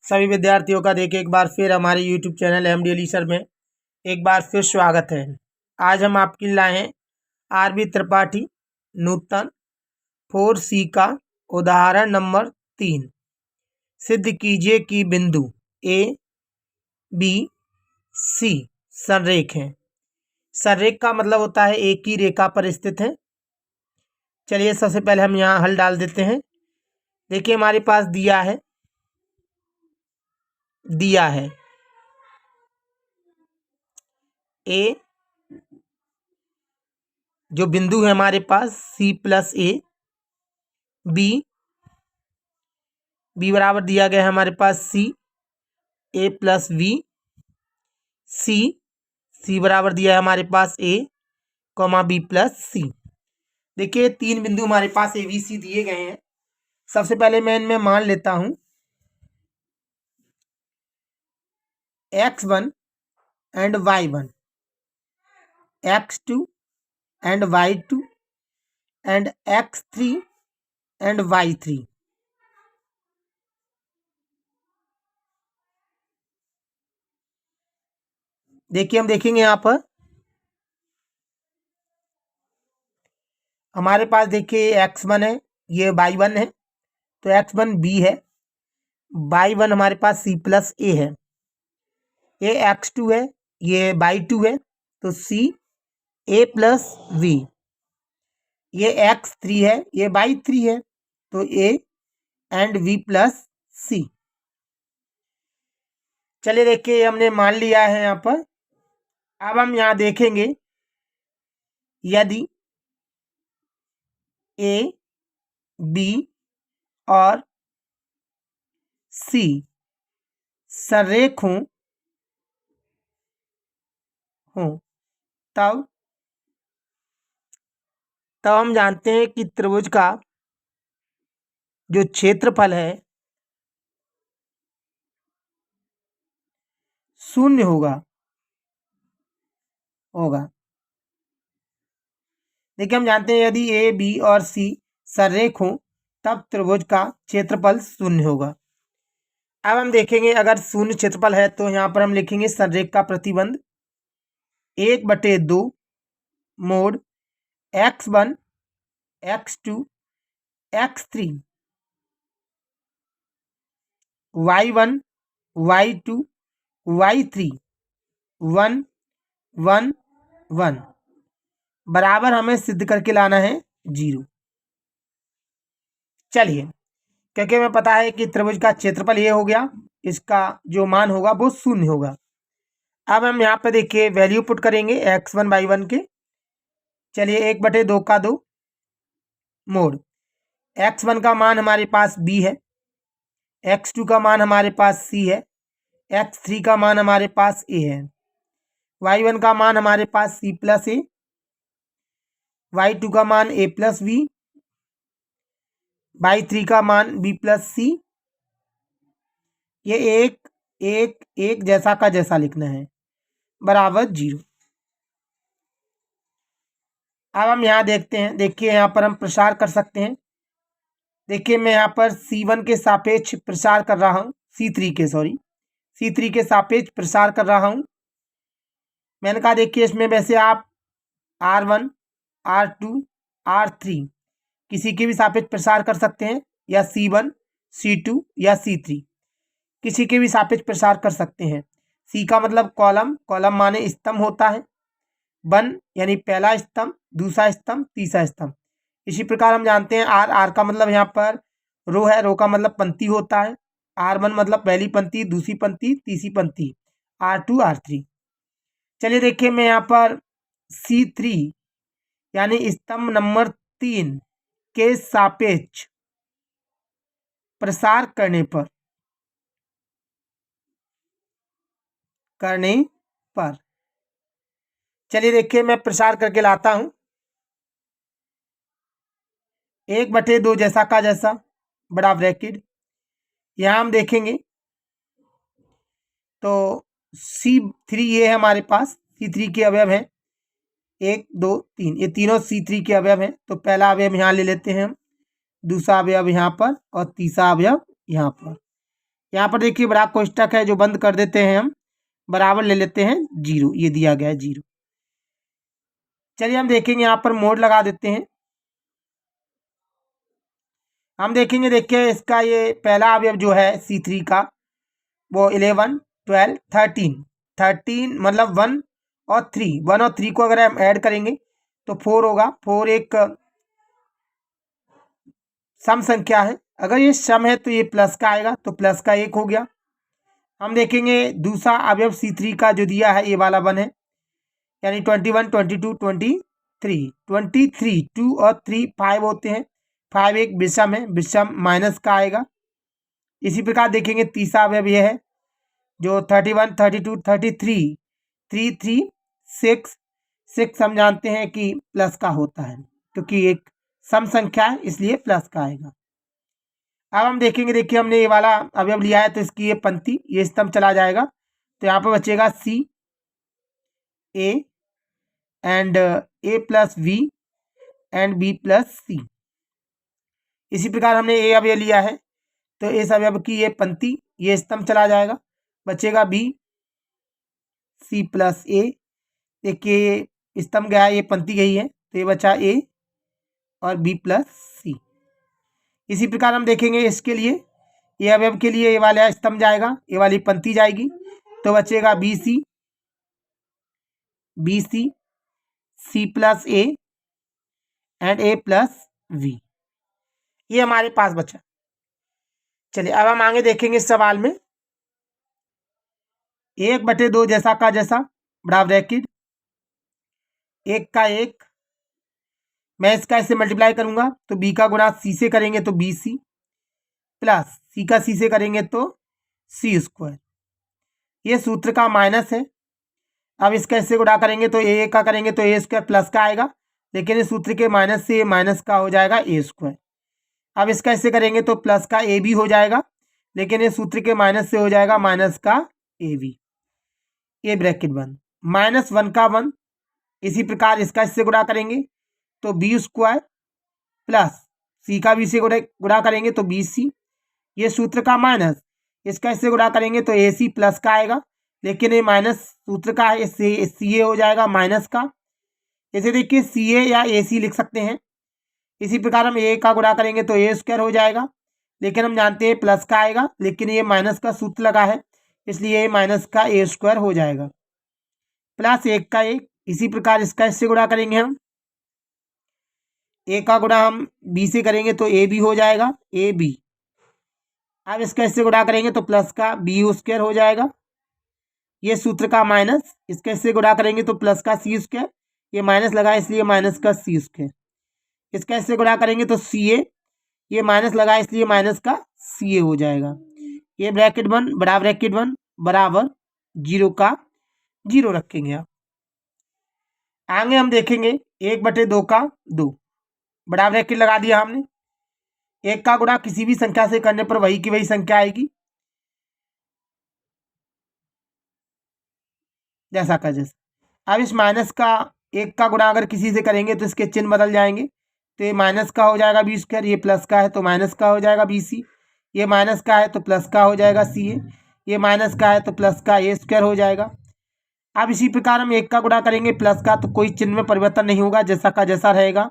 सभी विद्यार्थियों का देखिए एक बार फिर हमारे YouTube channel MD Ali sir में एक बार फिर स्वागत है। आज हम आपके लिए लाए हैं आरबी त्रिपाठी नूतन 4C का उदाहरण नंबर 3। सिद्ध कीजिए कि बिंदु ए बी सी संरेख हैं। संरेख का मतलब होता है एक ही रेखा पर स्थित है। चलिए सबसे पहले हम यहाँ हल डाल देते हैं। देखिए हमारे पास दिया है ए जो बिंदु है हमारे पास C प्लस ए, बी बराबर दिया गया है हमारे पास C A प्लस बी, सी बराबर दिया है हमारे पास A कॉमा B प्लस सी। देखिए तीन बिंदु हमारे पास ए बी सी दिए गए हैं। सबसे पहले मैं इनमें मान लेता हूं x1 and y1, x2 and y2 and x3 and y3। देखिए हम देखेंगे यहाँ पर हमारे पास देखिए x1 है, ये y1 है तो x1 b है, y1 हमारे पास C प्लस ए है, ये x2 है, ये y2 है तो C A प्लस वी, ये x3 है, ये y3 है तो A एंड V प्लस सी। चलिए देखिए हमने मान लिया है यहाँ पर। अब हम यहाँ देखेंगे यदि A B और C संरेख हों तब हम जानते हैं कि त्रिभुज का जो क्षेत्रफल है शून्य होगा। देखिए हम जानते हैं यदि ए बी और सी संरेख हों तब त्रिभुज का क्षेत्रफल शून्य होगा। अब हम देखेंगे अगर शून्य क्षेत्रफल है तो यहाँ पर हम लिखेंगे संरेख का प्रतिबंध 1/2 mode x1 x2 x3 y1 y2 y3 1 1 1 बराबर हमें सिद्ध करके लाना है 0। चलिए क्योंकि हमें पता है कि त्रिभुज का क्षेत्रफल ये हो गया, इसका जो मान होगा वो शून्य होगा। अब हम यहाँ पे देखिए वैल्यू पुट करेंगे x1 y1 के। चलिए 1/2 का 2 मोड x1 का मान हमारे पास b है, x2 का मान हमारे पास c है, x3 का मान हमारे पास a है, y1 का मान हमारे पास c प्लस ए, y2 का मान a प्लस बी, y3 का मान b प्लस सी। ये एक जैसा का जैसा लिखना है बराबर 0। अब हम यहाँ देखते हैं, देखिए यहाँ पर हम प्रसार कर सकते हैं। देखिए मैं यहाँ पर C1 के सापेक्ष प्रसार कर रहा हूँ, C3 के सापेक्ष प्रसार कर रहा हूँ। मैंने कहा देखिए इसमें वैसे आप R1 R2 R3 किसी के भी सापेक्ष प्रसार कर सकते हैं, या C1 C2 या C3 किसी के भी सापेक्ष प्रसार कर सकते हैं। C का मतलब कॉलम माने स्तंभ होता है, 1 यानी पहला स्तंभ, दूसरा स्तंभ, तीसरा स्तंभ। इसी प्रकार हम जानते हैं R का मतलब यहाँ पर रो है, रो का मतलब पंक्ति होता है, R1 मतलब पहली पंक्ति, दूसरी पंक्ति, तीसरी पंक्ति, R2 R3। चलिए देखिए मैं यहाँ पर C3 यानी स्तंभ नंबर 3 के सापेक्ष प्रसार करने पर चलिए देखिए मैं प्रसार करके लाता हूं 1/2 जैसा का जैसा बड़ा ब्रैकेट। यहां हम देखेंगे तो C3 ये है हमारे पास, C3 के अवयव हैं 1 2 3, ये तीनों C3 के अवयव हैं। तो पहला अवयव यहाँ ले लेते हैं हम, दूसरा अवयव यहाँ पर और तीसरा अवयव यहाँ पर। यहाँ पर देखिए बड़ा कोष्टक है जो बंद कर देते हैं हम, बराबर ले लेते हैं 0, ये दिया गया है 0। चलिए हम देखेंगे यहाँ पर मोड लगा देते हैं। हम देखेंगे, देखिए इसका ये पहला अवयव जो है C3 का वो 11, 12, 13 मतलब 1 और 3 को अगर हम ऐड करेंगे तो 4 होगा। 4 एक सम संख्या है, अगर ये सम है तो ये प्लस का आएगा, तो प्लस का 1 हो गया। हम देखेंगे दूसरा अवयव C3 का जो दिया है ये वाला 1 है, यानी 21, 22, 23 2 और 3 5 होते हैं। 5 एक विषम है, विषम माइनस का आएगा। इसी प्रकार देखेंगे तीसरा अवयव ये है जो 31, 32, 33 3 3 6 हम जानते हैं कि प्लस का होता है, क्योंकि एक सम संख्या है इसलिए प्लस का आएगा। अब हम देखेंगे, देखिए हमने ये वाला अवयव लिया है तो इसकी ये पंक्ति, ये स्तंभ चला जाएगा, तो यहाँ पर बचेगा C A and A plus V and B plus C। इसी प्रकार हमने ए अवयव लिया है तो इस अवयव की ये पंक्ति, ये स्तंभ चला जाएगा, बचेगा B C प्लस A। देखिए स्तंभ गया है, ये पंक्ति गई है, तो ये बचा A और B प्लस C। इसी प्रकार हम देखेंगे इसके लिए, ये अवयव के लिए ये वाला स्तंभ जाएगा, ये वाली पंक्ति जाएगी, तो बचेगा BC C plus A and A plus V। ये हमारे पास बचा। चलिए अब हम आगे देखेंगे इस सवाल में, 1/2 जैसा का जैसा, बड़ा ब्रैकेट 1 का 1, मैं इसका इससे मल्टीप्लाई करूंगा तो B का गुणा C से करेंगे तो BC प्लस C का C से करेंगे तो C²। ये सूत्र का माइनस है। अब इसका इससे गुणा करेंगे तो A का करेंगे तो A² प्लस का आएगा, लेकिन इस सूत्र के माइनस से माइनस का हो जाएगा A²। अब इसका इससे करेंगे तो प्लस का A भी हो जाएगा, लेकिन इस सूत्र के माइनस से हो जाएगा माइनस का AB। ये ब्रैकेट बंद, -1 का 1। इसी प्रकार इसका इससे गुणा करेंगे तो B² प्लस C का B से गुणा करेंगे तो BC। ये सूत्र का माइनस, इसका इससे गुणा करेंगे तो AC प्लस का आएगा, लेकिन ये माइनस सूत्र का है, इससे CA हो जाएगा माइनस का। इसे देखिए CA या AC लिख सकते हैं। इसी प्रकार हम A का गुणा करेंगे तो A² हो जाएगा, लेकिन हम जानते हैं प्लस का आएगा, लेकिन ये माइनस का सूत्र लगा है इसलिए माइनस का A² हो जाएगा प्लस 1 का 1। इसी प्रकार इसका इससे गुणा करेंगे हम, A का गुणा हम B से करेंगे तो AB हो जाएगा AB। अब इसका इससे गुणा करेंगे तो प्लस का BU² हो जाएगा, ये सूत्र का माइनस। इसका इससे गुणा करेंगे तो प्लस का C², ये माइनस लगा इसलिए माइनस का C²। इसका इससे गुणा करेंगे तो CA, ये माइनस लगा इसलिए माइनस का CA हो जाएगा। ये ब्रैकेट 1 बड़ा ब्रैकेट 1 बराबर 0 का 0 रखेंगे। आप आगे हम देखेंगे 1/2 का 2, बड़ा ब्रैकेट लगा दिया हमने। 1 का गुणा किसी भी संख्या से करने पर वही की वही संख्या आएगी, जैसा का जैसा। अब इस माइनस का 1 का गुणा अगर किसी से करेंगे तो इसके चिन्ह बदल जाएंगे, तो ये माइनस का हो जाएगा B², ये प्लस का है तो माइनस का हो जाएगा BC, ये माइनस का है तो प्लस का हो जाएगा CA, ये माइनस का है तो प्लस का A² हो जाएगा। अब इसी प्रकार हम 1 का गुणा करेंगे प्लस का, तो कोई चिन्ह में परिवर्तन नहीं होगा, जैसा का जैसा रहेगा।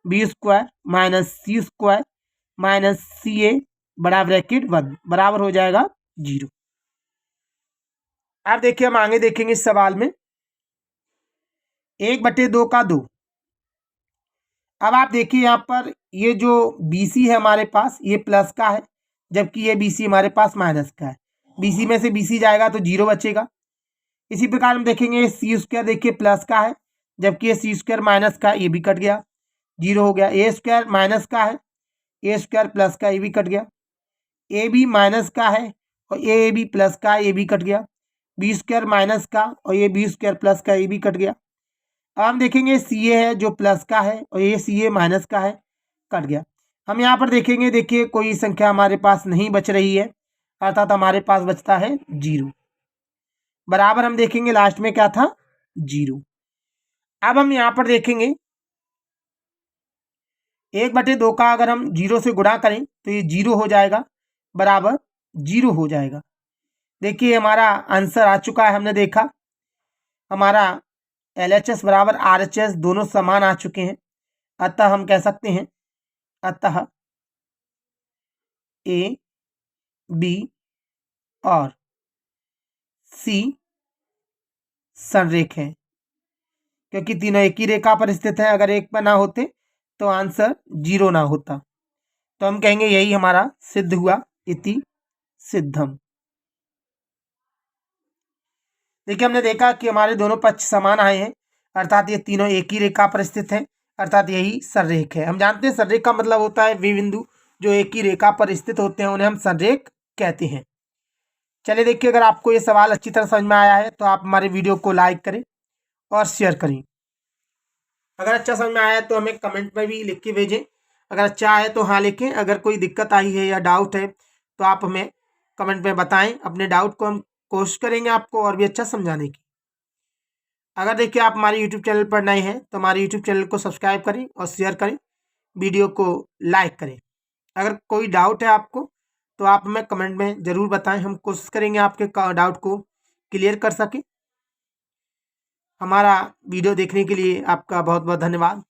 B² minus C² minus CA बड़ा ब्रैकेट 1 बराबर हो जाएगा 0। अब देखिए हम आगे देखेंगे इस सवाल में 1/2 का 2। अब आप देखिए यहाँ पर ये जो BC है हमारे पास ये प्लस का है, जबकि ये BC हमारे पास माइनस का है। BC में से BC जाएगा तो 0 बचेगा। इसी प्रकार हम देखेंगे C² देखिए प्लस का है, जबकि ये C² माइनस का, ये भी कट गया 0 हो गया। A² माइनस का है, A² प्लस का, ये भी कट गया। AB माइनस का है और AB प्लस का, ये भी कट गया। B² माइनस का और ये B² प्लस का, ये भी कट गया। अब हम देखेंगे CA है जो प्लस का है और ये CA माइनस का है, कट गया। हम यहाँ पर देखेंगे, देखिए कोई संख्या हमारे पास नहीं बच रही है, अर्थात हमारे पास बचता है 0 बराबर। हम देखेंगे लास्ट में क्या था 0। अब हम यहाँ पर देखेंगे 1/2 का अगर हम 0 से गुणा करें तो ये 0 हो जाएगा बराबर जीरो हो जाएगा। देखिए हमारा आंसर आ चुका है, हमने देखा हमारा LHS बराबर RHS दोनों समान आ चुके हैं। अतः हम कह सकते हैं अतः A, B और C संरेख हैं, क्योंकि तीनों एक ही रेखा पर स्थित है। अगर एक पर ना होते तो आंसर जीरो ना होता, तो हम कहेंगे यही हमारा सिद्ध हुआ, इति सिद्धम। देखिए हमने देखा कि हमारे दोनों पक्ष समान आए हैं, अर्थात ये तीनों एक ही रेखा पर स्थित हैं, अर्थात यही संरेख है। हम जानते हैं संरेख का मतलब होता है वे बिंदु जो एक ही रेखा पर स्थित होते हैं उन्हें हम संरेख कहते हैं। चलिए देखिए, अगर आपको ये सवाल अच्छी तरह समझ में आया है तो आप हमारे वीडियो को लाइक करें और शेयर करें। अगर अच्छा समझ में आया है तो हमें कमेंट में भी लिख के भेजें। अगर अच्छा है तो हाँ लिखें, अगर कोई दिक्कत आई है या डाउट है तो आप हमें कमेंट में बताएं। अपने डाउट को हम कोशिश करेंगे आपको और भी अच्छा समझाने की। अगर देखिए आप हमारे यूट्यूब चैनल पर नए हैं तो हमारे यूट्यूब चैनल को सब्सक्राइब करें और शेयर करें, वीडियो को लाइक करें। अगर कोई डाउट है आपको तो आप हमें कमेंट में ज़रूर बताएं, हम कोशिश करेंगे आपके डाउट को क्लियर कर सकें। हमारा वीडियो देखने के लिए आपका बहुत बहुत धन्यवाद।